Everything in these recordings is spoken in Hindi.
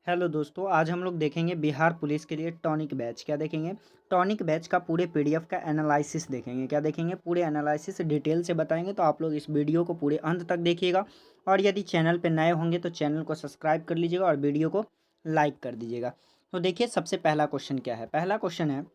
हेलो दोस्तों, आज हम लोग देखेंगे बिहार पुलिस के लिए टॉनिक बैच। क्या देखेंगे? टॉनिक बैच का पूरे पीडीएफ का एनालिसिस देखेंगे। क्या देखेंगे? पूरे एनालिसिस डिटेल से बताएंगे, तो आप लोग इस वीडियो को पूरे अंत तक देखिएगा। और यदि चैनल पर नए होंगे तो चैनल को सब्सक्राइब कर लीजिएगा और वीडियो को लाइक कर दीजिएगा। तो देखिए, सबसे पहला क्वेश्चन क्या है। पहला क्वेश्चन है,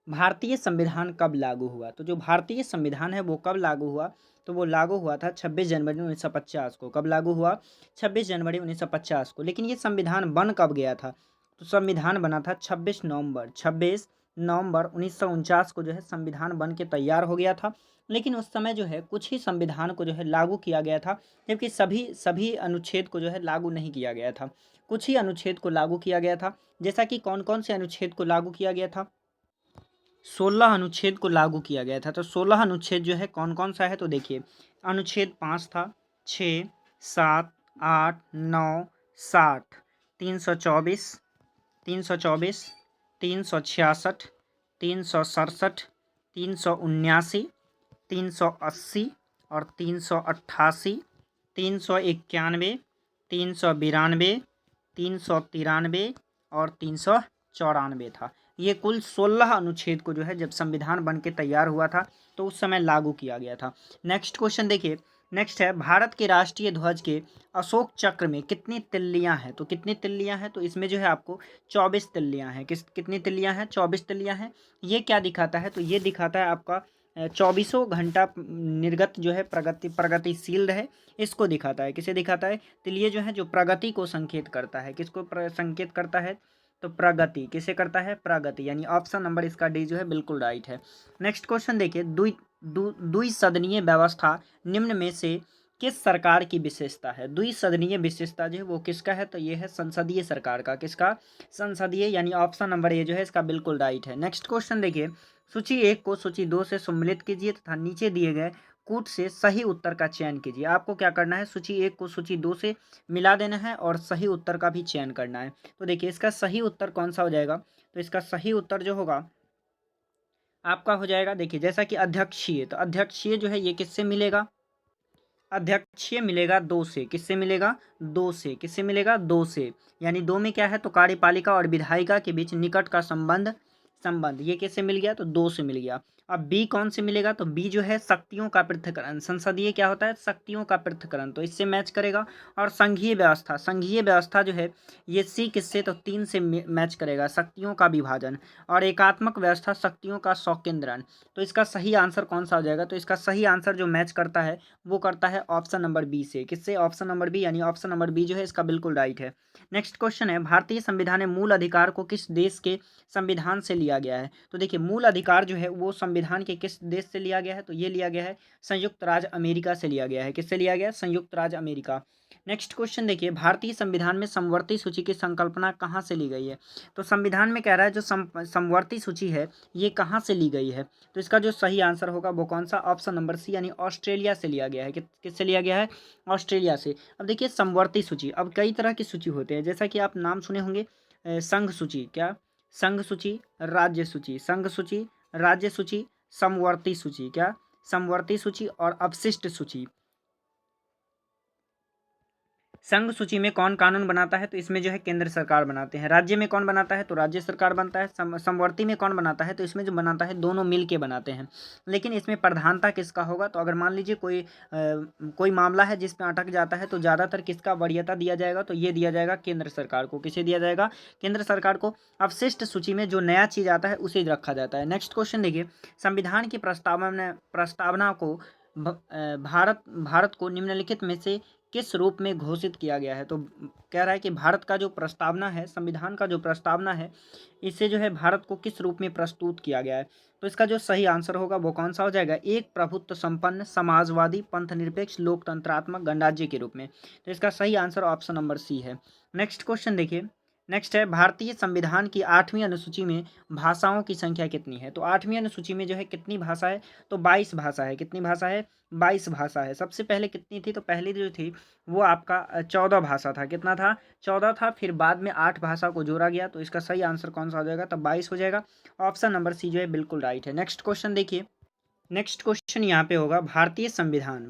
भारतीय संविधान कब लागू हुआ? तो जो भारतीय संविधान है वो कब लागू हुआ? तो वो लागू हुआ था 26 जनवरी 1950 को। कब लागू हुआ? 26 जनवरी 1950 को। लेकिन ये संविधान बन कब गया था? तो संविधान बना था 26 नवंबर 1949 को जो है संविधान बन के तैयार हो गया था। लेकिन उस समय जो है कुछ ही संविधान को जो है लागू किया गया था, जबकि सभी सभी अनुच्छेद को जो है लागू नहीं किया गया था। कुछ ही अनुच्छेद को लागू किया गया था। जैसा कि कौन कौन से अनुच्छेद को लागू किया गया था? 16 अनुच्छेद को लागू किया गया था। तो 16 अनुच्छेद जो है कौन कौन सा है? तो देखिए, अनुच्छेद 5 था, 6, 7, 8, 9, 60, 324, 324, 366, 367, 379, 380 और 388, 391, 392, 393 और 394 था। ये कुल 16 अनुच्छेद को जो है जब संविधान बन के तैयार हुआ था तो उस समय लागू किया गया था। नेक्स्ट क्वेश्चन देखिए। नेक्स्ट है, भारत के राष्ट्रीय ध्वज के अशोक चक्र में कितनी तिल्लियां हैं? तो कितनी तिल्लियां हैं? तो इसमें जो है आपको 24 तिल्लियां हैं। कितनी तिल्लियां हैं? 24 तिल्लियां हैं। ये क्या दिखाता है? तो ये दिखाता है आपका 24 घंटा निर्गत जो है प्रगतिशील रहे, इसको दिखाता है। किसे दिखाता है? तो ये जो है जो प्रगति को संकेत करता है। किसको संकेत करता है? तो प्रगति। किसे करता है? प्रगति। यानी ऑप्शन नंबर इसका डी जो है बिल्कुल राइट है। नेक्स्ट क्वेश्चन देखिए, द्विसदनीय व्यवस्था निम्न में से किस सरकार की विशेषता है? द्विसदनीय विशेषता जो है वो किसका है? तो ये है संसदीय सरकार का। किसका? संसदीय। यानी ऑप्शन नंबर ए जो है इसका बिल्कुल राइट है। नेक्स्ट क्वेश्चन देखिए, सूची 1 को सूची 2 से सम्मिलित कीजिए तथा नीचे दिए गए कूट से सही उत्तर का चयन कीजिए। आपको क्या करना है? सूची 1 को सूची 2 से मिला देना है और सही उत्तर का भी चयन करना है। तो देखिए, इसका सही उत्तर कौन सा हो जाएगा? तो इसका सही उत्तर जो होगा आपका हो जाएगा, देखिए, जैसा कि अध्यक्षीय। तो अध्यक्षीय जो है ये किससे मिलेगा? अध्यक्षीय मिलेगा 2 से। किससे मिलेगा? 2 से। किससे मिलेगा? 2 से। यानी 2 में क्या है? तो कार्यपालिका और विधायिका के बीच निकट का संबंध संबंध ये किससे मिल गया? तो 2 से मिल गया। अब बी कौन से मिलेगा? तो बी जो है शक्तियों का पृथक्करण। संसदीय क्या होता है? शक्तियों का पृथक्करण, तो इससे मैच करेगा। और संघीय व्यवस्था, संघीय व्यवस्था जो है ये सी किससे? तो 3 से मैच करेगा, शक्तियों का विभाजन। और एकात्मक व्यवस्था, शक्तियों का सौकेंद्रण। तो इसका सही आंसर कौन सा हो जाएगा? तो इसका सही आंसर जो मैच करता है वो करता है ऑप्शन नंबर बी से। किससे? Option number B. यानी ऑप्शन नंबर बी जो है इसका बिल्कुल राइट है। नेक्स्ट क्वेश्चन है, भारतीय संविधान में मूल अधिकार को किस देश के संविधान से लिया गया है? तो देखिए, मूल अधिकार जो है वो संविधान के किस देश से लिया गया है? तो ये लिया गया है संयुक्त राज्य अमेरिका से लिया गया है। किससे लिया गया है? संयुक्त राज्य अमेरिका। नेक्स्ट क्वेश्चन देखिए, भारतीय संविधान में समवर्ती सूची की संकल्पना कहाँ से ली गई है? तो संविधान में कह रहा है जो समवर्ती सूची है ये कहाँ से ली गई है? तो इसका जो सही आंसर होगा वो कौन सा? ऑप्शन नंबर सी, यानी ऑस्ट्रेलिया से लिया गया है। किससे लिया गया है? ऑस्ट्रेलिया से। अब देखिए, समवर्ती सूची, अब कई तरह की सूची होते हैं, जैसा कि आप नाम सुने होंगे, संघ सूची। क्या? संघ सूची, राज्य सूची। संघ सूची, राज्य सूची, समवर्ती सूची। क्या? समवर्ती सूची और अवशिष्ट सूची। संघ सूची में कौन कानून बनाता है? तो इसमें जो है केंद्र सरकार बनाते हैं। राज्य में कौन बनाता है? तो राज्य सरकार बनता है। समवर्ती में कौन बनाता है? तो इसमें जो बनाता है दोनों मिल के बनाते हैं। लेकिन इसमें प्रधानता किसका होगा? तो अगर मान लीजिए कोई मामला है जिसमें अटक जाता है तो ज़्यादातर किसका वरीयता दिया जाएगा? तो ये दिया जाएगा केंद्र सरकार को। किसे दिया जाएगा? केंद्र सरकार को। अवशिष्ट सूची में जो नया चीज़ आता है उसे रखा जाता है। नेक्स्ट क्वेश्चन देखिए, संविधान की प्रस्तावना को भारत को निम्नलिखित में से किस रूप में घोषित किया गया है? तो कह रहा है कि भारत का जो प्रस्तावना है, संविधान का जो प्रस्तावना है, इसे जो है भारत को किस रूप में प्रस्तुत किया गया है? तो इसका जो सही आंसर होगा वो कौन सा हो जाएगा? एक प्रभुत्व संपन्न, समाजवादी, पंथनिरपेक्ष, लोकतंत्रात्मक गणराज्य के रूप में। तो इसका सही आंसर ऑप्शन नंबर सी है। नेक्स्ट क्वेश्चन देखिए। नेक्स्ट है, भारतीय संविधान की 8वीं अनुसूची में भाषाओं की संख्या कितनी है? तो 8वीं अनुसूची में जो है कितनी भाषा है? तो 22 भाषा है। कितनी भाषा है? 22 भाषा है। सबसे पहले कितनी थी? तो पहले जो थी वो आपका 14 भाषा था। कितना था? 14 था। फिर बाद में 8 भाषा को जोड़ा गया। तो इसका सही आंसर कौन सा हो जाएगा? तो 22 हो जाएगा। ऑप्शन नंबर सी जो है बिल्कुल राइट है। नेक्स्ट क्वेश्चन देखिए। नेक्स्ट क्वेश्चन यहाँ पे होगा, भारतीय संविधान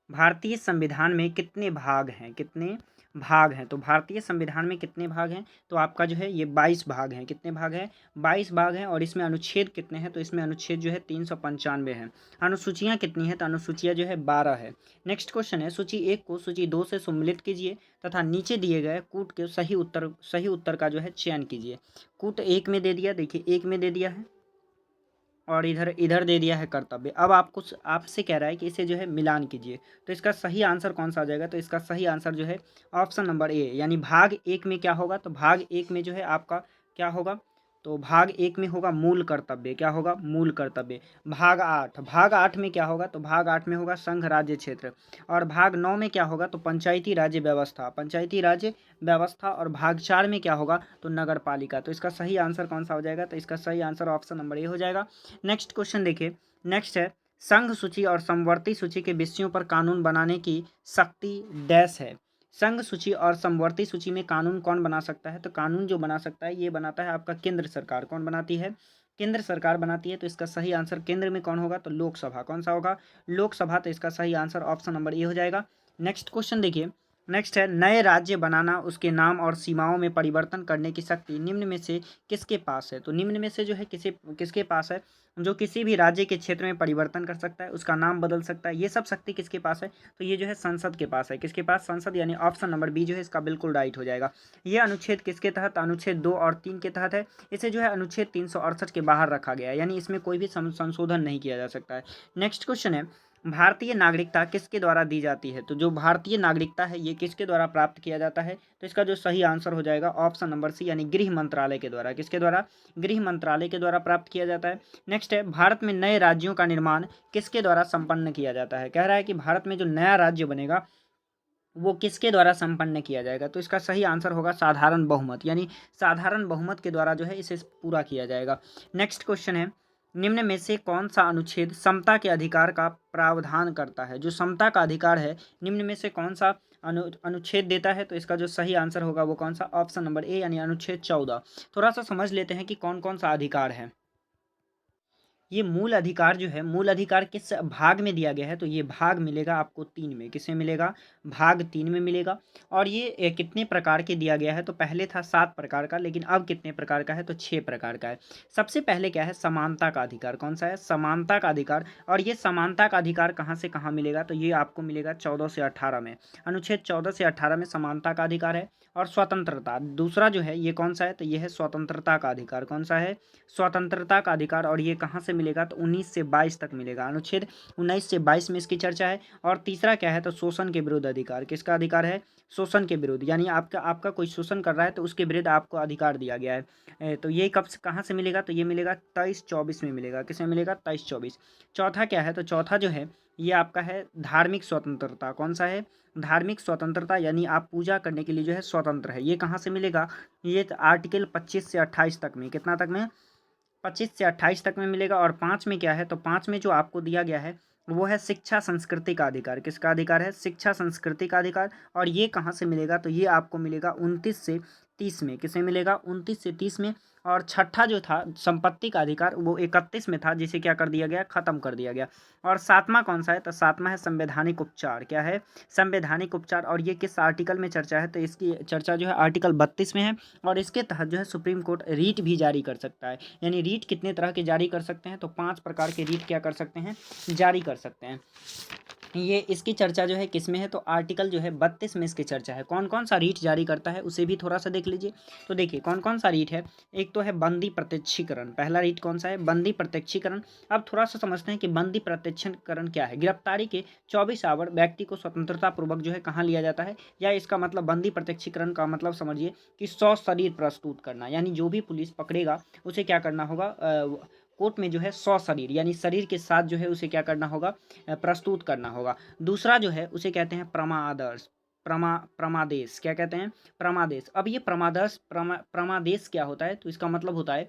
भारतीय संविधान में कितने भाग हैं, कितने भाग हैं? तो भारतीय संविधान में कितने भाग हैं? तो आपका जो है ये 22 भाग हैं। कितने भाग हैं? 22 भाग हैं। और इसमें अनुच्छेद कितने हैं? तो इसमें अनुच्छेद जो है 395 हैं। अनुसूचियाँ कितनी हैं? तो अनुसूचियाँ जो है 12 है। नेक्स्ट क्वेश्चन है, सूची 1 को सूची 2 से सम्मिलित कीजिए तथा नीचे दिए गए कूट के सही उत्तर का जो है चयन कीजिए। कूट 1 में दे दिया, देखिए 1 में दे दिया है, और इधर इधर दे दिया है कर्तव्य। अब आपको आपसे कह रहा है कि इसे जो है मिलान कीजिए। तो इसका सही आंसर कौन सा आ जाएगा? तो इसका सही आंसर जो है ऑप्शन नंबर ए, यानी भाग 1 में क्या होगा? तो भाग 1 में जो है आपका क्या होगा? तो भाग 1 में होगा मूल कर्तव्य। क्या होगा? मूल कर्तव्य। भाग 8 में क्या होगा? तो भाग 8 में होगा संघ राज्य क्षेत्र। और भाग 9 में क्या होगा? तो पंचायती राज्य व्यवस्था, पंचायती राज्य व्यवस्था। और भाग 4 में क्या होगा? तो नगर पालिका। तो इसका सही आंसर कौन सा हो जाएगा? तो इसका सही आंसर ऑप्शन नंबर ए हो जाएगा। नेक्स्ट क्वेश्चन देखिए, नेक्स्ट है, संघ सूची और समवर्ती सूची के विषयों पर कानून बनाने की शक्ति डैश है। संघ सूची और समवर्ती सूची में कानून कौन बना सकता है? तो कानून जो बना सकता है ये बनाता है आपका केंद्र सरकार। कौन बनाती है? केंद्र सरकार बनाती है। तो इसका सही आंसर केंद्र में कौन होगा? तो लोकसभा। कौन सा होगा? लोकसभा। तो इसका सही आंसर ऑप्शन नंबर ए हो जाएगा। नेक्स्ट क्वेश्चन देखिए, नेक्स्ट है, नए राज्य बनाना, उसके नाम और सीमाओं में परिवर्तन करने की शक्ति निम्न में से किसके पास है? तो निम्न में से जो है किसके पास है? जो किसी भी राज्य के क्षेत्र में परिवर्तन कर सकता है, उसका नाम बदल सकता है, ये सब शक्ति किसके पास है? तो ये जो है संसद के पास है। किसके पास? संसद, यानी ऑप्शन नंबर बी जो है इसका बिल्कुल राइट हो जाएगा। ये अनुच्छेद किसके तहत? अनुच्छेद 2 और 3 के तहत है। इसे जो है अनुच्छेद 368 के बाहर रखा गया है, यानी इसमें कोई भी संशोधन नहीं किया जा सकता है। नेक्स्ट क्वेश्चन है, भारतीय नागरिकता किसके द्वारा दी जाती है? तो जो भारतीय नागरिकता है ये किसके द्वारा प्राप्त किया जाता है? तो इसका जो सही आंसर हो जाएगा ऑप्शन नंबर सी, यानी गृह मंत्रालय के द्वारा। किसके द्वारा? गृह मंत्रालय के द्वारा प्राप्त किया जाता है। नेक्स्ट है, भारत में नए राज्यों का निर्माण किसके द्वारा संपन्न किया जाता है? कह रहा है कि भारत में जो नया राज्य बनेगा वो किसके द्वारा संपन्न किया जाएगा? तो इसका सही आंसर होगा साधारण बहुमत, यानी साधारण बहुमत के द्वारा जो है इसे पूरा किया जाएगा। नेक्स्ट क्वेश्चन है, निम्न में से कौन सा अनुच्छेद समता के अधिकार का प्रावधान करता है? जो समता का अधिकार है, निम्न में से कौन सा अनुच्छेद देता है? तो इसका जो सही आंसर होगा वो कौन सा? ऑप्शन नंबर ए, यानी अनुच्छेद 14। थोड़ा सा समझ लेते हैं कि कौन कौन सा अधिकार है। ये मूल अधिकार जो है, मूल अधिकार किस भाग में दिया गया है? तो ये भाग मिलेगा आपको 3 में। किसमें मिलेगा? भाग 3 में मिलेगा। और ये कितने प्रकार के दिया गया है? तो पहले था 7 प्रकार का, लेकिन अब कितने प्रकार का है? तो 6 प्रकार का है। सबसे पहले क्या है? समानता का अधिकार। कौन सा है? समानता का अधिकार। और ये समानता का अधिकार कहाँ से कहाँ मिलेगा? तो ये आपको मिलेगा 14 से 18 में। अनुच्छेद 14 से 18 में समानता का अधिकार है। और स्वतंत्रता दूसरा जो है ये कौन सा है? तो ये है स्वतंत्रता का अधिकार। कौन सा है? स्वतंत्रता का अधिकार। और ये कहाँ से मिलेगा? तो 19 से 22 तक मिलेगा। अनुच्छेद 19 से 22 में इसकी चर्चा है। और तीसरा क्या है? तो शोषण के विरुद्ध अधिकार। किसका अधिकार है? शोषण के विरुद्ध, यानी आपका आपका कोई शोषण कर रहा है तो उसके विरुद्ध आपको अधिकार दिया गया है। तो ये कहाँ से मिलेगा? तो ये मिलेगा 23-24 में मिलेगा। किसमें मिलेगा? 23-24। चौथा क्या है? तो चौथा जो है ये आपका है धार्मिक स्वतंत्रता। कौन सा है? धार्मिक स्वतंत्रता, यानी आप पूजा करने के लिए जो है स्वतंत्र है। ये कहाँ से मिलेगा? ये आर्टिकल 25 से 28 तक में। कितना तक में? 25 से 28 तक में मिलेगा। और 5 में क्या है? तो 5 में जो आपको दिया गया है वो है शिक्षा संस्कृति का अधिकार। किसका अधिकार है? शिक्षा संस्कृति का अधिकार। और ये कहाँ से मिलेगा? तो ये आपको मिलेगा 29 से 30 में। किसमें मिलेगा? 29 से 30 में। और छठा जो था संपत्ति का अधिकार वो 31 में था, जिसे क्या कर दिया गया? खत्म कर दिया गया। और सातवां कौन सा है? तो सातवां है संवैधानिक उपचार। क्या है? संवैधानिक उपचार। और ये किस आर्टिकल में चर्चा है? तो इसकी चर्चा जो है आर्टिकल 32 में है। और इसके तहत जो है सुप्रीम कोर्ट रीट भी जारी कर सकता है। यानी रीट कितने तरह के जारी कर सकते हैं? तो 5 प्रकार के रीट क्या कर सकते हैं? जारी कर सकते हैं। ये इसकी चर्चा जो है किस में है? तो आर्टिकल जो है 32 में इसकी चर्चा है। कौन कौन सा रीट जारी करता है उसे भी थोड़ा सा देख लीजिए। तो देखिए कौन कौन सा रीट है। एक तो है बंदी प्रत्यक्षीकरण। पहला रीट कौन सा है? बंदी प्रत्यक्षीकरण। अब थोड़ा सा समझते हैं कि बंदी प्रत्यक्षीकरण क्या है। गिरफ्तारी के 24 आवर व्यक्ति को स्वतंत्रता पूर्वक जो है कहाँ लिया जाता है, या इसका मतलब बंदी प्रत्यक्षीकरण का मतलब समझिए कि 100 शरीर प्रस्तुत करना, यानी जो भी पुलिस पकड़ेगा उसे क्या करना होगा? कोर्ट में जो है 100 शरीर, यानी शरीर के साथ जो है उसे क्या करना होगा? प्रस्तुत करना होगा। दूसरा जो है उसे कहते हैं प्रमादर्श, प्रमादेश। क्या कहते हैं? प्रमादेश। अब ये प्रमादेश क्या होता है? तो इसका मतलब होता है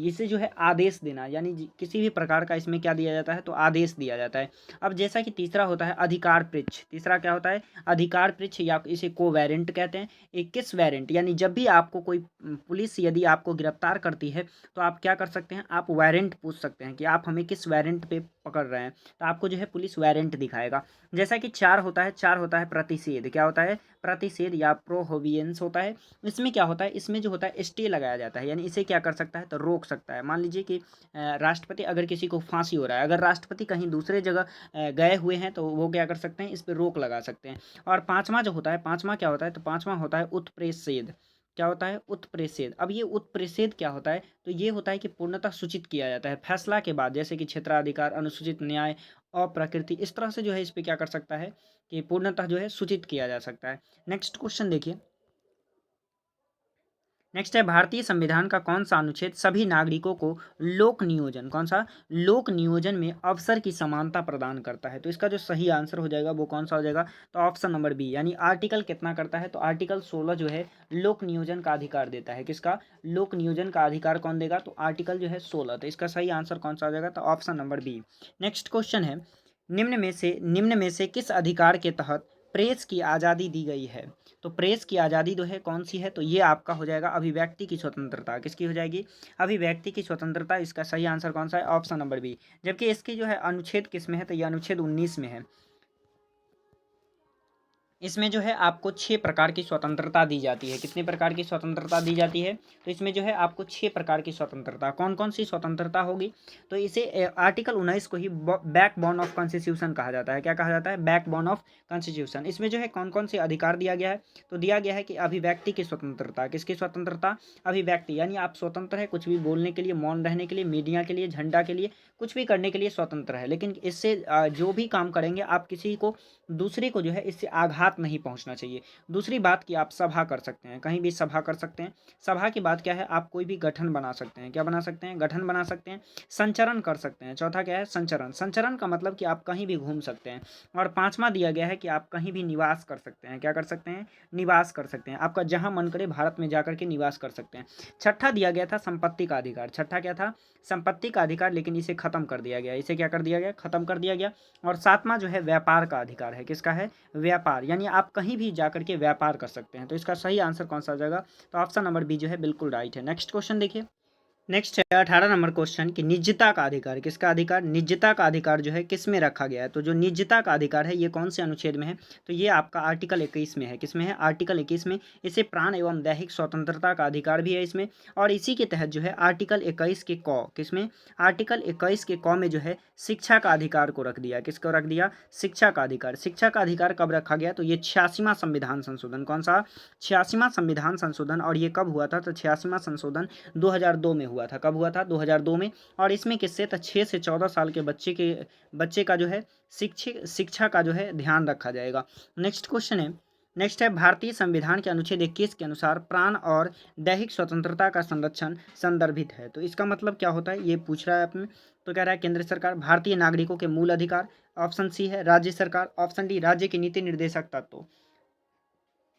इसे जो है आदेश देना, यानी किसी भी प्रकार का इसमें क्या दिया जाता है? तो आदेश दिया जाता है। अब जैसा कि तीसरा होता है अधिकार पृच्छ। तीसरा क्या होता है? अधिकार पृच्छ, या इसे को वारंट कहते हैं। एक किस वारंट, यानी जब भी आपको कोई पुलिस यदि आपको गिरफ्तार करती है तो आप क्या कर सकते हैं? आप वारंट पूछ सकते हैं कि आप हमें किस वारंट पे पकड़ रहे हैं। तो आपको जो है पुलिस वारंट दिखाएगा। जैसा कि 4 होता है, 4 होता है प्रतिषेध, क्या होता है? प्रतिषेध या प्रोहिबिशंस होता है। इसमें क्या होता है? इसमें जो होता है स्टे लगाया जाता है, यानी इसे क्या कर सकता है? तो रोक सकता है। मान लीजिए कि राष्ट्रपति, अगर किसी को फांसी हो रहा है, अगर राष्ट्रपति कहीं दूसरे जगह गए हुए हैं तो वो क्या कर सकते हैं? इस पे रोक लगा सकते हैं। और पाँचवाँ जो होता है, पाँचवाँ क्या होता है? तो पाँचवाँ होता है उत्प्रेषेध। क्या होता है? उत्प्रेषेध। अब ये उत्प्रेषेध क्या होता है? तो ये होता है कि पूर्णतः सूचित किया जाता है फैसला के बाद, जैसे कि क्षेत्राधिकार, अनुसूचित न्याय, अप्रकृति, इस तरह से जो है इस पे क्या कर सकता है कि पूर्णतः जो है सूचित किया जा सकता है। नेक्स्ट क्वेश्चन देखिए। नेक्स्ट है, भारतीय संविधान का कौन सा अनुच्छेद सभी नागरिकों को लोक नियोजन, कौन सा? लोक नियोजन में अवसर की समानता प्रदान करता है। तो इसका जो सही आंसर हो जाएगा वो कौन सा हो जाएगा? तो ऑप्शन नंबर बी, यानी आर्टिकल कितना करता है? तो आर्टिकल 16 जो है लोक नियोजन का अधिकार देता है। किसका? लोक नियोजन का अधिकार कौन देगा? तो आर्टिकल जो है 16। तो इसका सही आंसर कौन सा हो जाएगा? तो option number B. Next question है, निम्न में से किस अधिकार के तहत प्रेस की आज़ादी दी गई है? तो प्रेस की आज़ादी जो है कौन सी है? तो ये आपका हो जाएगा अभिव्यक्ति की स्वतंत्रता। किसकी हो जाएगी? अभिव्यक्ति की स्वतंत्रता। इसका सही आंसर कौन सा है? Option number B. जबकि इसकी जो है अनुच्छेद किस में है? तो ये अनुच्छेद 19 में है। इसमें जो है आपको 6 प्रकार की स्वतंत्रता दी जाती है। कितने प्रकार की स्वतंत्रता दी जाती है? तो इसमें जो है आपको 6 प्रकार की स्वतंत्रता, कौन कौन सी स्वतंत्रता होगी? तो इसे आर्टिकल 19 को ही बैकबोन ऑफ कॉन्स्टिट्यूशन कहा जाता है। क्या कहा जाता है? Backbone of constitution. इसमें जो है कौन कौन से अधिकार दिया गया है? तो दिया गया है कि अभिव्यक्ति की स्वतंत्रता। किसकी स्वतंत्रता? अभिव्यक्ति, यानी आप स्वतंत्र है कुछ भी बोलने के लिए, मौन रहने के लिए, मीडिया के लिए, झंडा के लिए, कुछ भी करने के लिए स्वतंत्र है। लेकिन इससे जो भी काम करेंगे आप किसी को, दूसरे को जो है इससे आघात नहीं पहुंचना चाहिए। दूसरी बात कि आप सभा कर सकते हैं, कहीं भी सभा कर सकते हैं। सभा की बात क्या है? आप कोई भी गठन बना सकते हैं। क्या बना सकते हैं? गठन बना सकते हैं। संचरण कर सकते हैं। चौथा क्या है? संचरण। संचरण का मतलब कि आप कहीं भी घूम सकते हैं। और पांचवा दिया गया है कि आप कहीं भी निवास कर सकते हैं। क्या कर सकते हैं? निवास कर सकते हैं। आपका जहां मन करे भारत में जाकर के निवास कर सकते हैं। छठा दिया गया था संपत्ति का अधिकार। छठा क्या था? संपत्ति का अधिकार, लेकिन इसे खत्म कर दिया गया। इसे क्या कर दिया गया? खत्म कर दिया गया। और सातवां जो है व्यापार का अधिकार है। किसका है? व्यापार, यानी आप कहीं भी जाकर के व्यापार कर सकते हैं। तो इसका सही आंसर कौन सा हो जाएगा? तो ऑप्शन नंबर बी जो है बिल्कुल राइट है। नेक्स्ट क्वेश्चन देखिए। नेक्स्ट है 18 नंबर क्वेश्चन कि निजता का अधिकार। किसका अधिकार? निजता का अधिकार जो है किस में रखा गया है? तो जो निजता का अधिकार है ये कौन से अनुच्छेद में है? तो ये आपका आर्टिकल 21 में है। किस में है? आर्टिकल 21 में। इसे प्राण एवं दैहिक स्वतंत्रता का अधिकार भी है इसमें। और इसी के तहत जो है आर्टिकल 21 के क, किसमें? आर्टिकल 21 के क में जो है शिक्षा का अधिकार को रख दिया। किसको रख दिया? शिक्षा का अधिकार। शिक्षा का अधिकार कब रखा गया? तो ये 86वां संविधान संशोधन। कौन सा? 86वां संविधान संशोधन। और ये कब हुआ था? तो 86वां संशोधन 2002 में हुआ था। कब हुआ था? 2002 में। और इसमें किससे? तो 6 से 14 साल के बच्चे का जो है शिक्षा का जो है ध्यान रखा जाएगा। नेक्स्ट है भारतीय संविधान के अनुच्छेद 21 के अनुसार प्राण और दैहिक स्वतंत्रता का संरक्षण संदर्भित है। तो इसका मतलब क्या होता है? ये पूछ रहा है आपने। तो कह रहा है केंद्र सरकार, भारतीय नागरिकों के मूल अधिकार। ऑप्शन सी है राज्य सरकार। ऑप्शन डी राज्य के नीति निर्देशक तत्व।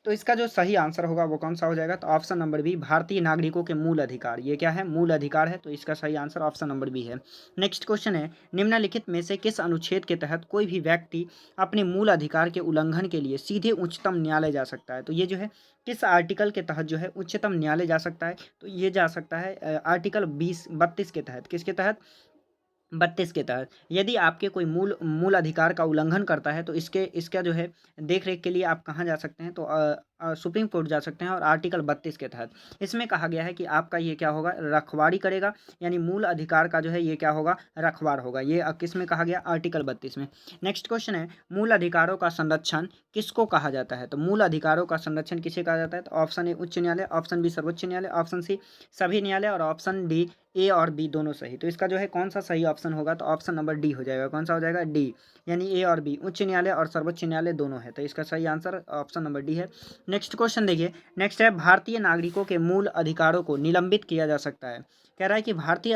तो इसका जो सही आंसर होगा वो कौन सा हो जाएगा? तो ऑप्शन नंबर बी, भारतीय नागरिकों के मूल अधिकार। ये क्या है? मूल अधिकार है। तो इसका सही आंसर ऑप्शन नंबर बी है। नेक्स्ट क्वेश्चन है, निम्नलिखित में से किस अनुच्छेद के तहत कोई भी व्यक्ति अपने मूल अधिकार के उल्लंघन के लिए सीधे उच्चतम न्यायालय जा सकता है? तो ये जो है किस आर्टिकल के तहत जो है उच्चतम न्यायालय जा सकता है? तो ये जा सकता है आर्टिकल 32 के तहत। किसके तहत? 32 के तहत। यदि आपके कोई मूल मूल अधिकार का उल्लंघन करता है तो इसका जो है देख रेख के लिए आप कहाँ जा सकते हैं? तो सुप्रीम कोर्ट जा सकते हैं। और आर्टिकल 32 के तहत इसमें कहा गया है कि आपका ये क्या होगा? रखवारी करेगा, यानी मूल अधिकार का जो है ये क्या होगा? रखवार होगा। ये किस में कहा गया? आर्टिकल 32 में। नेक्स्ट क्वेश्चन है, मूल अधिकारों का संरक्षण किसको कहा जाता है? तो मूल अधिकारों का संरक्षण किसे कहा जाता है? तो ऑप्शन ए उच्च न्यायालय, ऑप्शन बी सर्वोच्च न्यायालय, ऑप्शन सी सभी न्यायालय, और ऑप्शन डी ए और बी दोनों सही। तो इसका जो है कौन सा सही ऑप्शन होगा? तो ऑप्शन नंबर डी हो जाएगा। कौन सा हो जाएगा? डी, यानी ए और बी, उच्च न्यायालय और सर्वोच्च न्यायालय दोनों है। तो इसका सही आंसर ऑप्शन नंबर डी है। नेक्स्ट क्वेश्चन देखिए। नेक्स्ट है, भारतीय नागरिकों के मूल अधिकारों को निलंबित किया जा सकता है। कह रहा है कि भारतीय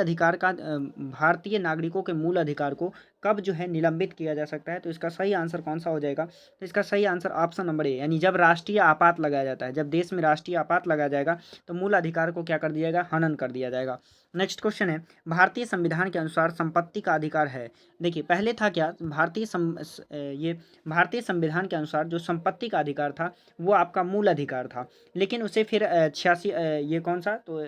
नागरिकों के मूल अधिकार को कब जो है निलंबित किया जा सकता है? तो इसका सही आंसर कौन सा हो जाएगा? तो इसका सही आंसर ऑप्शन नंबर ए, यानी जब राष्ट्रीय आपात लगाया जाता है, जब देश में राष्ट्रीय आपात लगाया जाएगा तो मूल अधिकार को क्या कर दिया जाएगा? हनन कर दिया जाएगा। नेक्स्ट क्वेश्चन है, भारतीय संविधान के अनुसार संपत्ति का अधिकार है। देखिए पहले था क्या? भारतीय संविधान के अनुसार जो संपत्ति का अधिकार था वो आपका मूल अधिकार था। लेकिन उसे फिर 86 ये कौन सा? तो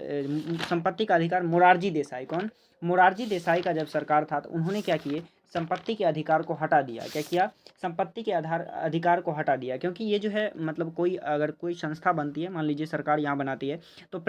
संपत्ति का अधिकार मोरारजी देसाई, कौन? मोरारजी देसाई का जब सरकार था तो उन्होंने क्या किए? संपत्ति के अधिकार को हटा दिया। क्या किया? संपत्ति के अधिकार को हटा दिया, क्योंकि ये जो है मतलब कोई अगर कोई संस्था बनती है, मान लीजिए सरकार यहाँ बनाती है, तो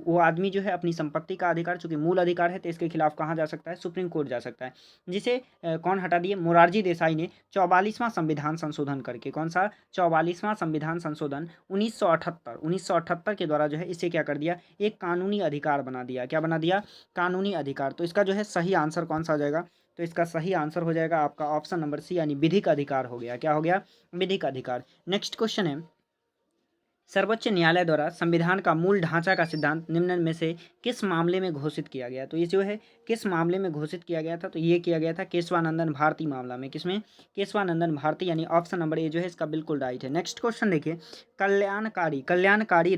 वो आदमी जो है अपनी संपत्ति का अधिकार, चूंकि मूल अधिकार है, तो इसके खिलाफ कहाँ जा सकता है? सुप्रीम कोर्ट जा सकता है। जिसे कौन हटा दिए? मोरारजी देसाई ने 44वां संविधान संशोधन करके। कौन सा? 44वां संविधान संशोधन 1978 के द्वारा जो है इसे क्या कर दिया? एक कानूनी अधिकार बना दिया। क्या बना दिया? कानूनी अधिकार। तो इसका जो है सही आंसर कौन सा हो जाएगा? तो इसका सही आंसर हो जाएगा आपका ऑप्शन नंबर सी, यानी विधिक अधिकार हो गया। क्या हो गया? विधिक अधिकार। नेक्स्ट क्वेश्चन है, सर्वोच्च न्यायालय द्वारा संविधान का मूल ढांचा का सिद्धांत निम्न में से किस मामले में घोषित किया गया? तो ये जो है किस मामले में घोषित किया गया था? तो ये किया गया था केशवानंदन भारती मामला में। किसमें? केशवानंदन भारती, यानी ऑप्शन नंबर ए जो है इसका बिल्कुल राइट है। नेक्स्ट क्वेश्चन देखिए, कल्याणकारी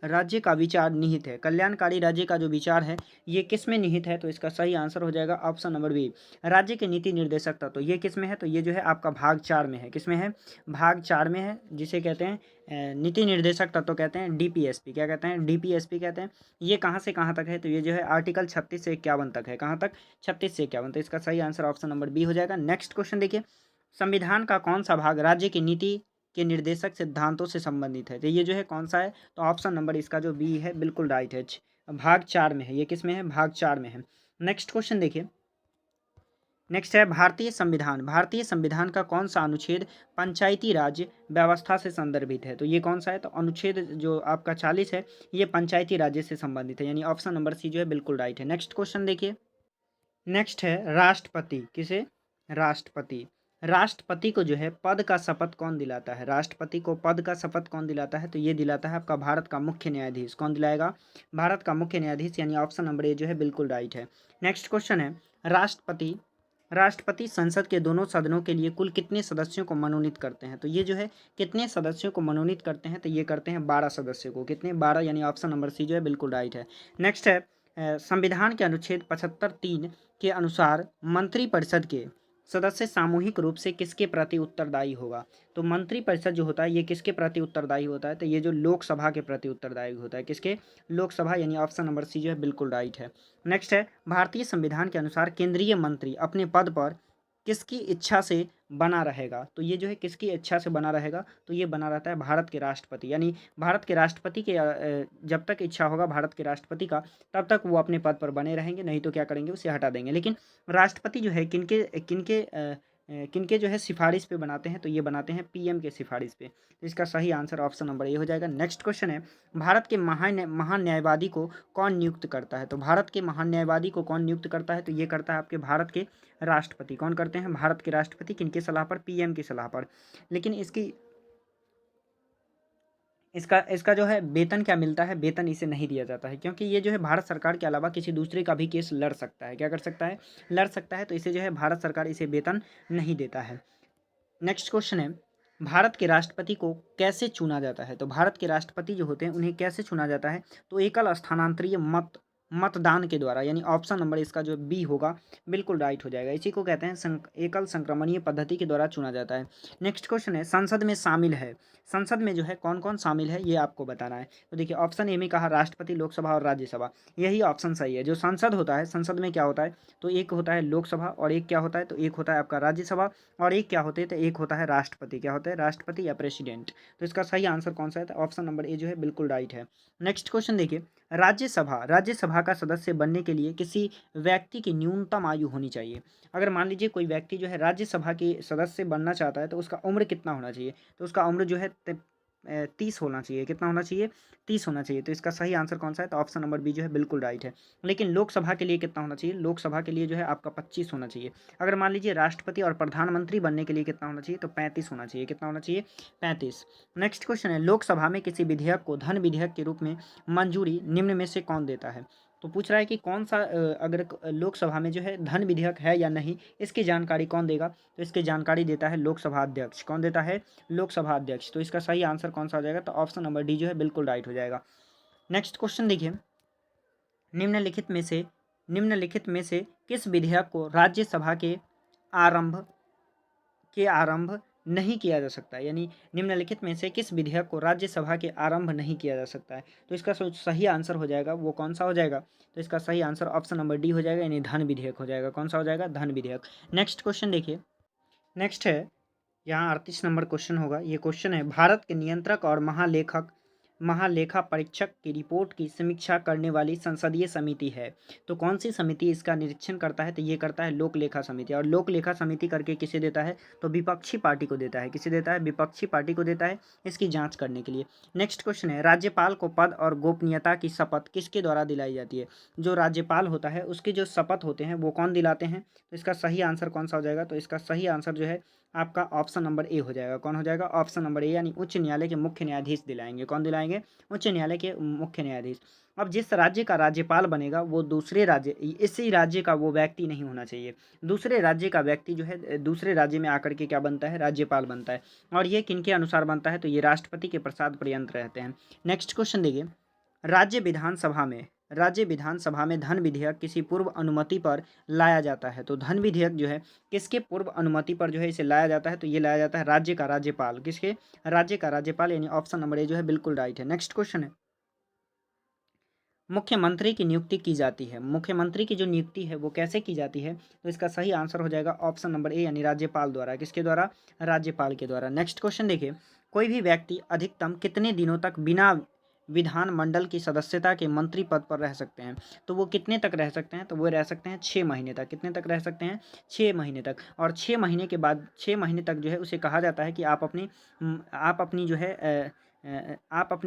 राज्य का विचार निहित है। कल्याणकारी राज्य का जो विचार है ये किस में निहित है? तो इसका सही आंसर हो जाएगा ऑप्शन नंबर बी, राज्य के नीति निर्देशक तत्व। तो ये किस में है? तो ये जो है आपका भाग 4 में है। किस में है? भाग 4 में है, जिसे कहते हैं नीति निर्देशक तत्व कहते हैं, डीपीएसपी। क्या कहते हैं? डीपीएसपी कहते हैं। ये कहाँ से कहाँ तक है? तो ये जो है आर्टिकल 36 से 51 तक है। कहाँ तक? 36 से 51। तो इसका सही आंसर ऑप्शन नंबर बी हो जाएगा। नेक्स्ट क्वेश्चन देखिए, संविधान का कौन सा भाग राज्य की नीति के निर्देशक सिद्धांतों से संबंधित है? तो ये जो है कौन सा है? तो ऑप्शन नंबर इसका जो बी है बिल्कुल राइट है, भाग 4 में है। ये किस में है? भाग 4 में है। नेक्स्ट क्वेश्चन देखिए, नेक्स्ट है भारतीय संविधान। भारतीय संविधान का कौन सा अनुच्छेद पंचायती राज व्यवस्था से संदर्भित है? तो ये कौन सा है? तो अनुच्छेद जो आपका 40 है ये पंचायती राज्य से संबंधित है, यानी ऑप्शन नंबर सी जो है बिल्कुल राइट है। नेक्स्ट क्वेश्चन देखिए, नेक्स्ट है राष्ट्रपति। किसे? राष्ट्रपति। राष्ट्रपति को जो है पद का शपथ कौन दिलाता है? राष्ट्रपति को पद का शपथ कौन दिलाता है? तो ये दिलाता है आपका भारत का मुख्य न्यायाधीश। कौन दिलाएगा? भारत का मुख्य न्यायाधीश, यानी ऑप्शन नंबर ए जो है बिल्कुल राइट है। नेक्स्ट क्वेश्चन है, राष्ट्रपति संसद के दोनों सदनों के लिए कुल कितने सदस्यों को मनोनीत करते हैं? तो ये जो है कितने सदस्यों को मनोनीत करते हैं? तो ये करते हैं 12 सदस्यों को। कितने? 12, यानी ऑप्शन नंबर सी जो है बिल्कुल राइट है। नेक्स्ट है, संविधान के अनुच्छेद 75(3) के अनुसार मंत्रिपरिषद के सदस्य सामूहिक रूप से किसके प्रति उत्तरदायी होगा? तो मंत्रिपरिषद जो होता है ये किसके प्रति उत्तरदायी होता है? तो ये जो लोकसभा के प्रति उत्तरदायी होता है। किसके? लोकसभा, यानी ऑप्शन नंबर सी जो है बिल्कुल राइट है। नेक्स्ट है, भारतीय संविधान के अनुसार केंद्रीय मंत्री अपने पद पर किसकी इच्छा से बना रहेगा? तो ये जो है किसकी इच्छा से बना रहेगा? तो ये बना रहता है भारत के राष्ट्रपति, यानी भारत के राष्ट्रपति के जब तक इच्छा होगा भारत के राष्ट्रपति का, तब तक वो अपने पद पर बने रहेंगे, नहीं तो क्या करेंगे? उसे हटा देंगे। लेकिन राष्ट्रपति जो है किनके किनके किनके जो है सिफारिश पे बनाते हैं? तो ये बनाते हैं पीएम के सिफारिश पे। तो इसका सही आंसर ऑप्शन नंबर ए हो जाएगा। नेक्स्ट क्वेश्चन है, भारत के महान न्यायवादी को कौन नियुक्त करता है? तो भारत के महान न्यायवादी को कौन नियुक्त करता है? तो ये करता है आपके भारत के राष्ट्रपति। कौन करते हैं? भारत के राष्ट्रपति। किनके सलाह पर? पीएम की सलाह पर। लेकिन इसका जो है वेतन क्या मिलता है? वेतन इसे नहीं दिया जाता है, क्योंकि ये जो है भारत सरकार के अलावा किसी दूसरे का भी केस लड़ सकता है। क्या कर सकता है? लड़ सकता है। तो इसे जो है भारत सरकार इसे वेतन नहीं देता है। नेक्स्ट क्वेश्चन है, भारत के राष्ट्रपति को कैसे चुना जाता है? तो भारत के राष्ट्रपति जो होते हैं उन्हें कैसे चुना जाता है? तो एकल स्थानांतरीय मतदान के द्वारा, यानी ऑप्शन नंबर इसका जो बी होगा बिल्कुल राइट हो जाएगा। इसी को कहते हैं एकल संक्रमणीय पद्धति के द्वारा चुना जाता है। नेक्स्ट क्वेश्चन है, संसद में शामिल है। संसद में जो है कौन कौन शामिल है ये आपको बताना है। तो देखिए ऑप्शन ए में कहा राष्ट्रपति, लोकसभा और राज्यसभा। यही ऑप्शन सही है। जो संसद होता है, संसद में क्या होता है? तो एक होता है लोकसभा, और एक क्या होता है? तो एक होता है आपका राज्यसभा, और एक क्या होते हैं? तो एक होता है राष्ट्रपति। क्या होता है? राष्ट्रपति या प्रेसिडेंट। तो इसका सही आंसर कौन सा है? तो ऑप्शन नंबर ए जो है बिल्कुल राइट है। नेक्स्ट क्वेश्चन देखिए, राज्यसभा का सदस्य बनने के लिए किसी व्यक्ति की न्यूनतम आयु होनी चाहिए। अगर मान लीजिए कोई व्यक्ति जो है राज्यसभा के सदस्य बनना चाहता है, तो उसका उम्र कितना होना चाहिए? तो उसका उम्र जो है 30 होना चाहिए। कितना होना चाहिए? 30 होना चाहिए। तो इसका सही आंसर कौन सा है? तो ऑप्शन नंबर बी जो है बिल्कुल राइट है। लेकिन लोकसभा के लिए कितना होना चाहिए? लोकसभा के लिए जो है आपका 25 होना चाहिए। अगर मान लीजिए राष्ट्रपति और प्रधानमंत्री बनने के लिए कितना होना चाहिए? तो 35 होना चाहिए। कितना होना चाहिए? 35। नेक्स्ट क्वेश्चन है, लोकसभा में किसी विधेयक को धन विधेयक के रूप में मंजूरी निम्न में से कौन देता है? तो पूछ रहा है कि कौन सा अगर लोकसभा में जो है धन विधेयक है या नहीं, इसकी जानकारी कौन देगा? तो इसकी जानकारी देता है लोकसभा अध्यक्ष। कौन देता है? लोकसभा अध्यक्ष। तो इसका सही आंसर कौन सा हो जाएगा? तो ऑप्शन नंबर डी जो है बिल्कुल राइट हो जाएगा। नेक्स्ट क्वेश्चन देखिए, निम्नलिखित में से किस विधेयक को राज्यसभा के आरंभ नहीं किया जा सकता है, यानी निम्नलिखित में से किस विधेयक को राज्यसभा के आरंभ नहीं किया जा सकता है? तो इसका सही आंसर हो जाएगा वो कौन सा हो जाएगा? तो इसका सही आंसर ऑप्शन नंबर डी हो जाएगा, यानी धन विधेयक हो जाएगा। कौन सा हो जाएगा? धन विधेयक। नेक्स्ट क्वेश्चन देखिए। नेक्स्ट है, यहाँ 38 नंबर क्वेश्चन होगा। ये क्वेश्चन है, भारत के नियंत्रक और महालेखा परीक्षक की रिपोर्ट की समीक्षा करने वाली संसदीय समिति है। तो कौन सी समिति इसका निरीक्षण करता है? तो ये करता है लोक लेखा समिति। और लोक लेखा समिति करके किसे देता है? तो विपक्षी पार्टी को देता है। किसे देता है? विपक्षी पार्टी को देता है, इसकी जांच करने के लिए। नेक्स्ट क्वेश्चन है, राज्यपाल को पद और गोपनीयता की शपथ किसके द्वारा दिलाई जाती है? जो राज्यपाल होता है उसके जो शपथ होते हैं वो कौन दिलाते हैं? तो इसका सही आंसर कौन सा हो जाएगा? तो इसका सही आंसर जो है आपका ऑप्शन नंबर ए हो जाएगा। कौन हो जाएगा? ऑप्शन नंबर ए, यानी उच्च न्यायालय के मुख्य न्यायाधीश दिलाएंगे। कौन दिलाएंगे? उच्च न्यायालय के मुख्य न्यायाधीश। अब जिस राज्य का राज्यपाल बनेगा वो दूसरे राज्य, इसी राज्य का वो व्यक्ति नहीं होना चाहिए। दूसरे राज्य का व्यक्ति जो है दूसरे राज्य में आकर के क्या बनता है? राज्यपाल बनता है। और ये किनके अनुसार बनता है? तो ये राष्ट्रपति के प्रसाद पर्यंत रहते हैं। नेक्स्ट क्वेश्चन देखिए, राज्य विधानसभा में धन विधेयक किसी पूर्व अनुमति पर लाया जाता है। तो धन विधेयक जो है किसके पूर्व अनुमति पर जो है इसे लाया जाता है? तो ये लाया जाता है राज्य का राज्यपाल। किसके? राज्य का राज्यपाल, यानी ऑप्शन नंबर ए जो है बिल्कुल राइट है। नेक्स्ट क्वेश्चन है, मुख्यमंत्री की नियुक्ति की जाती है। मुख्यमंत्री की जो नियुक्ति है वो कैसे की जाती है? तो इसका सही आंसर हो जाएगा ऑप्शन नंबर ए, यानी राज्यपाल द्वारा। किसके द्वारा? राज्यपाल के द्वारा। नेक्स्ट क्वेश्चन देखिए, कोई भी व्यक्ति अधिकतम कितने दिनों तक बिना विधानमंडल की सदस्यता के मंत्री पद पर रह सकते हैं? तो वो कितने तक रह सकते हैं? तो वो रह सकते हैं 6 महीने तक। कितने तक रह सकते हैं? 6 महीने तक। और 6 महीने के बाद 6 महीने तक जो है उसे कहा जाता है कि आप अपनी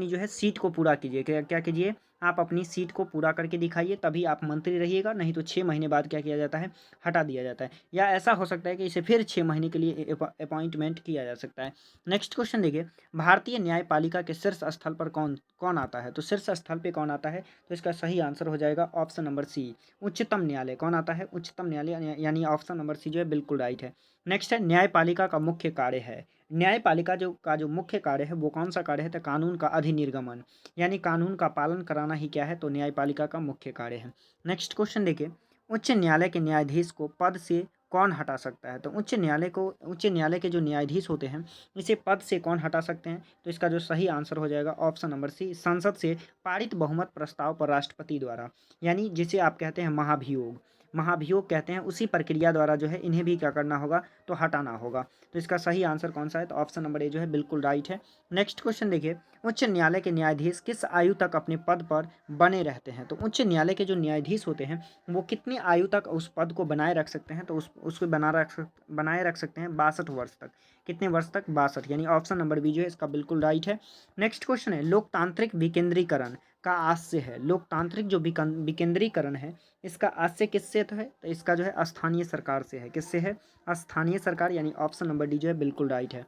जो है सीट को पूरा कीजिए। क्या क्या कीजिए? आप अपनी सीट को पूरा करके दिखाइए, तभी आप मंत्री रहिएगा, नहीं तो 6 महीने बाद क्या किया जाता है? हटा दिया जाता है। या ऐसा हो सकता है कि इसे फिर 6 महीने के लिए अपॉइंटमेंट किया जा सकता है। नेक्स्ट क्वेश्चन देखिए, भारतीय न्यायपालिका के शीर्ष स्थल पर कौन कौन आता है? तो शीर्ष स्थल पे कौन आता है? तो इसका सही आंसर हो जाएगा ऑप्शन नंबर सी, उच्चतम न्यायालय। कौन आता है? उच्चतम न्यायालय, यानी ऑप्शन नंबर सी जो है बिल्कुल राइट है। नेक्स्ट है, न्यायपालिका का मुख्य कार्य है। न्यायपालिका जो मुख्य कार्य है वो कौन सा कार्य है? तो कानून का अधिनिर्गमन, यानी कानून का पालन कराना ही क्या है? तो न्यायपालिका का मुख्य कार्य है। नेक्स्ट क्वेश्चन देखिए, उच्च न्यायालय के न्यायाधीश को पद से कौन हटा सकता है? तो उच्च न्यायालय के जो न्यायाधीश होते हैं इसे पद से कौन हटा सकते हैं? तो इसका जो सही आंसर हो जाएगा ऑप्शन नंबर सी, संसद से पारित बहुमत प्रस्ताव पर राष्ट्रपति द्वारा, यानी जिसे आप कहते हैं महाभियोग। महाभियोग कहते हैं, उसी प्रक्रिया द्वारा जो है इन्हें भी क्या करना होगा? तो हटाना होगा। तो इसका सही आंसर कौन सा है? तो ऑप्शन नंबर ए जो है बिल्कुल राइट है। नेक्स्ट क्वेश्चन देखिए, उच्च न्यायालय के न्यायाधीश किस आयु तक अपने पद पर बने रहते हैं? तो उच्च न्यायालय के जो न्यायाधीश होते हैं वो कितनी आयु तक उस पद को बनाए रख सकते हैं? तो उसको बनाए रख सकते हैं 62 वर्ष तक। कितने वर्ष तक? 62, यानी ऑप्शन नंबर बी जो है इसका बिल्कुल राइट है। नेक्स्ट क्वेश्चन है, लोकतांत्रिक विकेंद्रीकरण का आशय है। लोकतांत्रिक जो विकेंद्रीकरण है इसका आशय किससे है? तो इसका जो है स्थानीय सरकार से है। किससे है? स्थानीय सरकार, यानी ऑप्शन नंबर डी जो है बिल्कुल राइट है।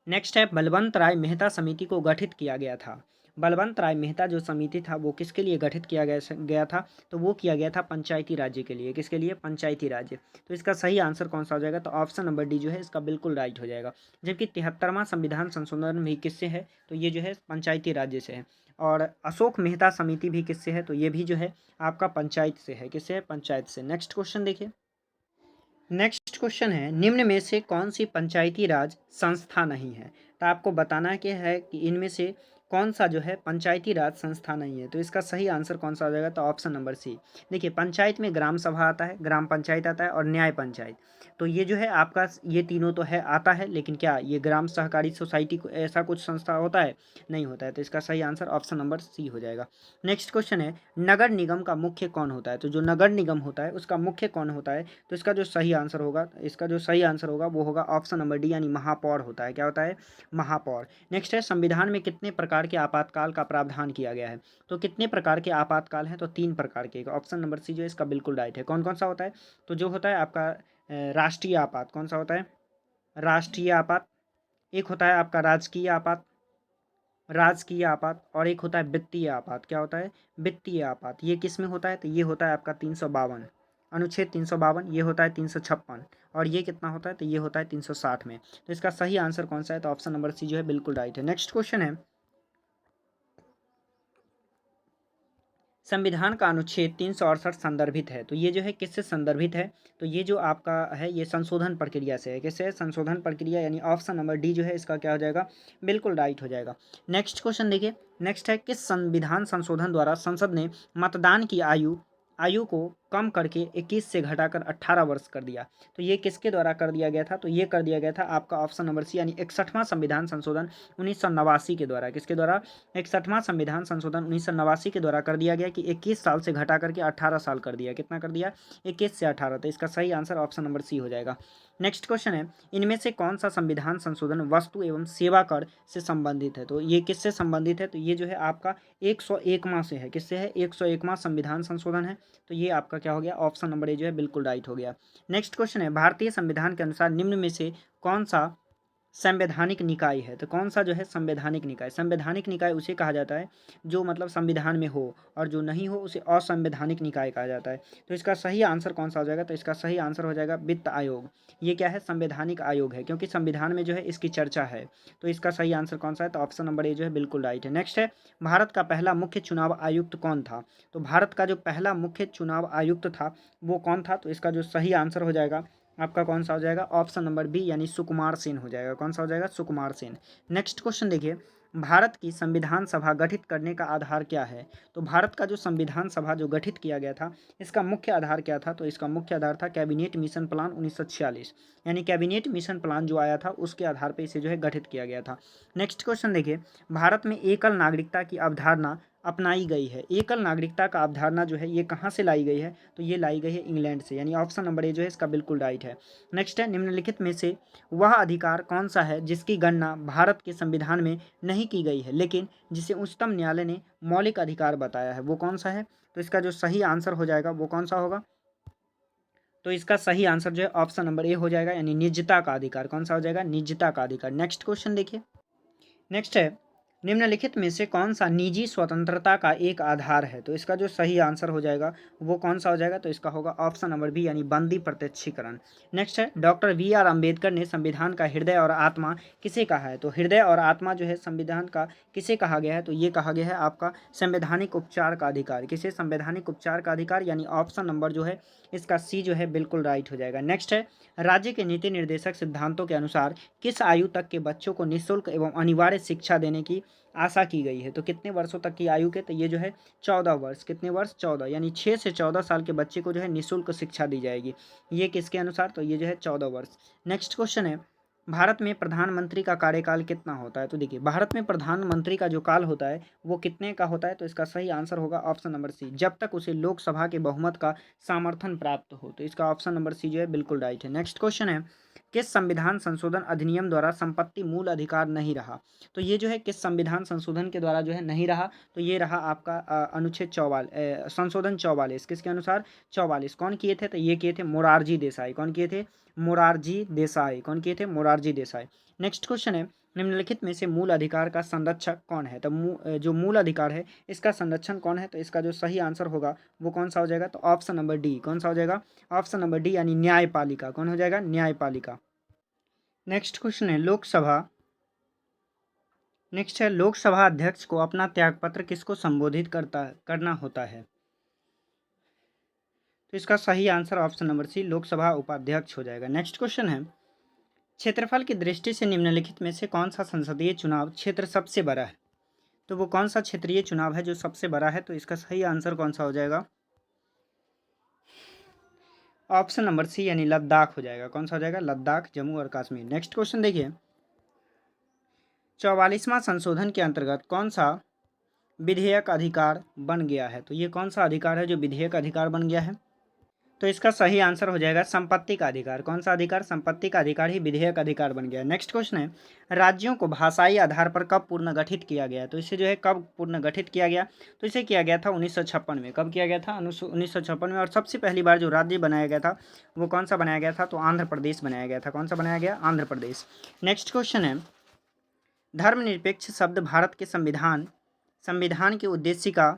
नेक्स्ट है, बलवंत राय मेहता समिति को गठित किया गया था। बलवंत राय मेहता जो समिति था वो किसके लिए गठित किया गया था? तो वो किया गया था पंचायती राज्य के लिए। किसके लिए? पंचायती राज्य। तो इसका सही आंसर कौन सा हो जाएगा? तो ऑप्शन नंबर डी जो है इसका बिल्कुल राइट हो जाएगा। जबकि 73वां संविधान संशोधन भी किससे है? तो ये जो है पंचायती राज्य से है। और अशोक मेहता समिति भी किससे है? तो ये भी जो है आपका पंचायत से है। किससे है? पंचायत से। नेक्स्ट क्वेश्चन देखिए, नेक्स्ट क्वेश्चन है, निम्न में से कौन सी पंचायती राज संस्था नहीं है? तो आपको बताना क्या है कि इनमें से कौन सा जो है पंचायती राज संस्था नहीं है? तो इसका सही आंसर कौन सा हो जाएगा? तो ऑप्शन नंबर सी। देखिए, पंचायत में ग्राम सभा आता है, ग्राम पंचायत आता है और न्याय पंचायत। तो ये जो है आपका ये तीनों तो है आता है, लेकिन क्या ये ग्राम सहकारी सोसाइटी को ऐसा कुछ संस्था होता है? नहीं होता है। तो इसका सही आंसर ऑप्शन नंबर सी हो जाएगा। नेक्स्ट क्वेश्चन है, नगर निगम का मुख्य कौन होता है? तो जो नगर निगम होता है उसका मुख्य कौन होता है? तो इसका जो सही आंसर होगा वो होगा ऑप्शन नंबर डी, यानी महापौर होता है। क्या होता है? महापौर। नेक्स्ट है, संविधान में कितने प्रकार के आपातकाल का प्रावधान किया गया है? तो कितने प्रकार के आपातकाल हैं? तो 3 प्रकार के। ऑप्शन नंबर सी जो है इसका बिल्कुल राइट है। कौन कौन सा होता है? तो जो होता है आपका राष्ट्रीय आपात। कौन सा होता है? राष्ट्रीय आपात। एक होता है आपका राजकीय आपात और एक होता है वित्तीय आपात। क्या होता है? वित्तीय आपात। ये किस में होता है? तो ये होता है आपका 352, अनुच्छेद 352। ये होता है 356 और ये कितना होता है? तो ये होता है 360 में। तो इसका सही आंसर कौन सा है? तो ऑप्शन नंबर सी जो है बिल्कुल राइट है। नेक्स्ट क्वेश्चन है, संविधान का अनुच्छेद 368 संदर्भित है। तो ये जो है किससे संदर्भित है? तो ये जो आपका है ये संशोधन प्रक्रिया से है। किससे? संशोधन प्रक्रिया, यानी ऑप्शन नंबर डी जो है इसका क्या हो जाएगा? बिल्कुल राइट हो जाएगा। नेक्स्ट क्वेश्चन देखिए, नेक्स्ट है किस संविधान संशोधन द्वारा संसद ने मतदान की आयु को कम करके 21 से घटाकर 18 वर्ष कर दिया? तो ये किसके द्वारा कर दिया गया था? तो ये कर दिया गया था आपका ऑप्शन नंबर सी, यानी 61वां संविधान संशोधन 1989 के द्वारा। किसके द्वारा? 61वां संविधान संशोधन 1989 के द्वारा कर दिया गया कि 21 साल से घटा करके 18 साल कर दिया। कितना कर दिया? 21 से 18। तो इसका सही आंसर ऑप्शन नंबर सी हो जाएगा। नेक्स्ट क्वेश्चन है, इनमें से कौन सा संविधान संशोधन वस्तु एवं सेवा कर से संबंधित है? तो ये किससे संबंधित है? तो ये जो है आपका 101वां से है। किससे है? 101वां संविधान संशोधन है। तो ये आपका क्या हो गया? ऑप्शन नंबर ए जो है बिल्कुल राइट हो गया। नेक्स्ट क्वेश्चन है, भारतीय संविधान के अनुसार निम्न में से कौन सा संवैधानिक निकाय है? तो कौन सा जो है संवैधानिक निकाय? संवैधानिक निकाय उसे कहा जाता है जो मतलब संविधान में हो, और जो नहीं हो उसे असंवैधानिक निकाय कहा जाता है। तो इसका सही आंसर कौन सा हो जाएगा? तो इसका सही आंसर हो जाएगा वित्त आयोग। ये क्या है? संवैधानिक आयोग है, क्योंकि संविधान में जो है इसकी चर्चा है। तो इसका सही आंसर कौन सा है? तो ऑप्शन नंबर ए जो है बिल्कुल राइट है। नेक्स्ट है, भारत का पहला मुख्य चुनाव आयुक्त कौन था? तो भारत का जो पहला मुख्य चुनाव आयुक्त था वो कौन था? तो इसका जो सही आंसर हो जाएगा आपका कौन सा हो जाएगा? ऑप्शन नंबर बी, यानी सुकुमार सेन हो जाएगा। कौन सा हो जाएगा? सुकुमार सेन। नेक्स्ट क्वेश्चन देखिए, भारत की संविधान सभा गठित करने का आधार क्या है? तो भारत का जो संविधान सभा जो गठित किया गया था इसका मुख्य आधार क्या था? तो इसका मुख्य आधार था कैबिनेट मिशन प्लान 1946, यानी कैबिनेट मिशन प्लान जो आया था उसके आधार पर इसे जो है गठित किया गया था। नेक्स्ट क्वेश्चन देखिए, भारत में एकल नागरिकता की अवधारणा अपनाई गई है। एकल नागरिकता का अवधारणा जो है ये कहाँ से लाई गई है? तो ये लाई गई है इंग्लैंड से, यानी ऑप्शन नंबर ए जो है इसका बिल्कुल राइट है। नेक्स्ट है, निम्नलिखित में से वह अधिकार कौन सा है जिसकी गणना भारत के संविधान में नहीं की गई है लेकिन जिसे उच्चतम न्यायालय ने मौलिक अधिकार बताया है? वो कौन सा है? तो इसका जो सही आंसर हो जाएगा वो कौन सा होगा? तो इसका सही आंसर जो है ऑप्शन नंबर ए हो जाएगा, यानी निजता का अधिकार। कौन सा हो जाएगा? निजता का अधिकार। नेक्स्ट क्वेश्चन देखिए, नेक्स्ट है, निम्नलिखित में से कौन सा निजी स्वतंत्रता का एक आधार है? तो इसका जो सही आंसर हो जाएगा वो कौन सा हो जाएगा? तो इसका होगा ऑप्शन नंबर बी, यानी बंदी प्रत्यक्षीकरण। नेक्स्ट है, डॉक्टर वी आर अम्बेडकर ने संविधान का हृदय और आत्मा किसे कहा है? तो हृदय और आत्मा जो है संविधान का किसे कहा गया है? तो ये कहा गया है आपका संवैधानिक उपचार का अधिकार। किसे? संवैधानिक उपचार का अधिकार, यानी ऑप्शन नंबर जो है इसका सी जो है बिल्कुल राइट हो जाएगा। नेक्स्ट है, राज्य के नीति निर्देशक सिद्धांतों के अनुसार किस आयु तक के बच्चों को निःशुल्क एवं अनिवार्य शिक्षा देने की आशा की गई है? तो कितने वर्षों तक की आयु के? तो ये जो है 14 वर्ष। कितने वर्ष? 14, यानी 6 से 14 साल के बच्चे को जो है निःशुल्क शिक्षा दी जाएगी। ये किसके अनुसार? तो ये जो है 14 वर्ष। नेक्स्ट क्वेश्चन है, भारत में प्रधानमंत्री का कार्यकाल कितना होता है? तो देखिए, भारत में प्रधानमंत्री का जो काल होता है वो कितने का होता है? तो इसका सही आंसर होगा ऑप्शन नंबर सी, जब तक उसे लोकसभा के बहुमत का समर्थन प्राप्त हो। तो इसका ऑप्शन नंबर सी जो है बिल्कुल राइट है। नेक्स्ट क्वेश्चन है, किस संविधान संशोधन अधिनियम द्वारा संपत्ति मूल अधिकार नहीं रहा? तो ये जो है किस संविधान संशोधन के द्वारा जो है नहीं रहा? तो ये रहा आपका अनुच्छेद 44, संशोधन 44। किसके अनुसार? 44। कौन किए थे? तो ये किए थे मोरारजी देसाई। कौन किए थे? मोरारजी देसाई। कौन किए थे? मोरारजी देसाई। नेक्स्ट क्वेश्चन है, निम्नलिखित में से मूल अधिकार का संरक्षक कौन है? तो जो मूल अधिकार है इसका संरक्षण कौन है? तो इसका जो सही आंसर होगा वो कौन सा हो जाएगा? तो ऑप्शन नंबर डी। कौन सा हो जाएगा? ऑप्शन नंबर डी, यानी न्यायपालिका। कौन हो जाएगा? न्यायपालिका। नेक्स्ट क्वेश्चन है, लोकसभा अध्यक्ष को अपना त्यागपत्र किसको संबोधित करना होता है? तो इसका सही answer option number C, Lok Sabha उपाध्यक्ष हो जाएगा। नेक्स्ट क्वेश्चन है, क्षेत्रफल की दृष्टि से निम्नलिखित में से कौन सा संसदीय चुनाव क्षेत्र सबसे बड़ा है? तो वो कौन सा क्षेत्रीय चुनाव है जो सबसे बड़ा है? तो इसका सही आंसर कौन सा हो जाएगा? ऑप्शन नंबर सी, यानी लद्दाख हो जाएगा। कौन सा हो जाएगा? लद्दाख, जम्मू और कश्मीर। नेक्स्ट क्वेश्चन देखिए, 44वां संशोधन के अंतर्गत कौन सा विधेयक अधिकार बन गया है? तो ये कौन सा अधिकार है जो विधेयक अधिकार बन गया है? तो इसका सही आंसर हो जाएगा संपत्ति का अधिकार। कौन सा अधिकार? संपत्ति का अधिकार ही विधेयक अधिकार बन गया। नेक्स्ट क्वेश्चन है, राज्यों को भाषाई आधार पर कब पुनर्गठित किया गया? तो इसे जो है कब पुनर्गठित किया गया? तो इसे किया गया था 1956 में। कब किया गया था? 1956 में। और सबसे पहली बार जो राज्य बनाया गया था वो कौन सा बनाया गया था? तो आंध्र प्रदेश बनाया गया था। कौन सा बनाया गया? आंध्र प्रदेश। नेक्स्ट क्वेश्चन है, धर्मनिरपेक्ष शब्द भारत के संविधान के उद्देश्य का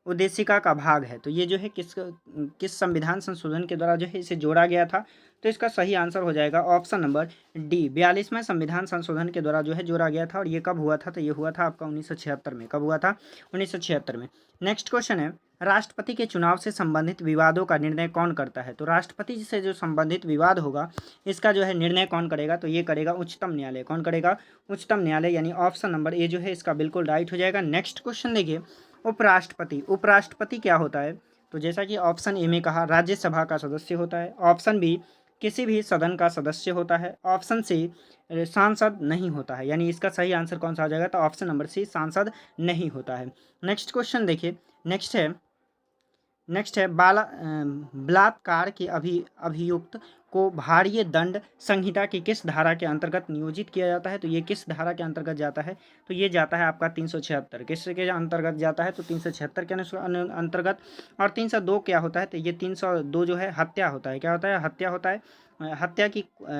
उद्देशिका का भाग है। तो ये जो है किस संविधान संशोधन के द्वारा जो है इसे जोड़ा गया था? तो इसका सही आंसर हो जाएगा ऑप्शन नंबर डी, 42वें संविधान संशोधन के द्वारा जो है जोड़ा गया था। और ये कब हुआ था? तो ये हुआ था आपका 1976 में। कब हुआ था? 1976 में। नेक्स्ट क्वेश्चन है, राष्ट्रपति के चुनाव से संबंधित विवादों का निर्णय कौन करता है? तो राष्ट्रपति से जो संबंधित विवाद होगा इसका जो है निर्णय कौन करेगा? तो ये करेगा उच्चतम न्यायालय। कौन करेगा? उच्चतम न्यायालय, यानी ऑप्शन नंबर ए जो है इसका बिल्कुल राइट हो जाएगा। नेक्स्ट क्वेश्चन देखिए, उपराष्ट्रपति। उपराष्ट्रपति क्या होता है? तो जैसा कि ऑप्शन ए में कहा, राज्यसभा का सदस्य होता है। ऑप्शन बी, किसी भी सदन का सदस्य होता है। ऑप्शन सी, सांसद नहीं होता है। यानी इसका सही आंसर कौन सा आ जाएगा? तो ऑप्शन नंबर सी, सांसद नहीं होता है। नेक्स्ट क्वेश्चन देखिए, नेक्स्ट है बलात्कार के अभियुक्त को भारतीय दंड संहिता की किस धारा के अंतर्गत नियोजित किया जाता है? तो ये किस धारा के अंतर्गत जाता है? तो ये जाता है आपका 376। किसके अंतर्गत जाता है? तो 376 के अंतर्गत। और 302 क्या होता है? तो ये 302 जो है हत्या होता है। क्या होता है? हत्या होता है।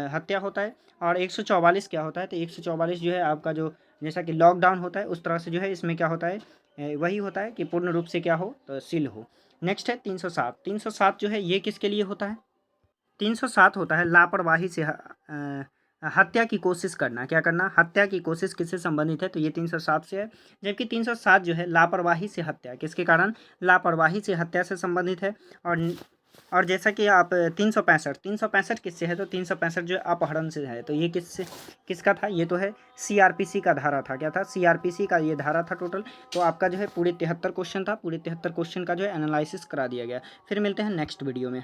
हत्या होता है। और 144 क्या होता है? तो 144 जो है आपका जो जैसा कि लॉकडाउन होता है उस तरह से जो है इसमें क्या होता है? वही होता है कि पूर्ण रूप से क्या हो? तो सील हो। नेक्स्ट है 307। 307 जो है ये किसके लिए होता है? 307 होता है लापरवाही से हत्या की कोशिश करना। क्या करना? हत्या की कोशिश किससे संबंधित है? तो ये 307 से है। जबकि 307 जो है लापरवाही से हत्या, किसके कारण? लापरवाही से हत्या से संबंधित है। और जैसा कि आप 365 किससे है? तो 365 जो है अपहरण से है। तो ये किसका था? ये तो है सीआरपीसी का धारा था। क्या था? सीआरपीसी का ये धारा था टोटल। तो आपका जो है पूरे 73 क्वेश्चन था। पूरे 73 क्वेश्चन का जो है एनालिसिस करा दिया गया। फिर मिलते हैं नेक्स्ट वीडियो में।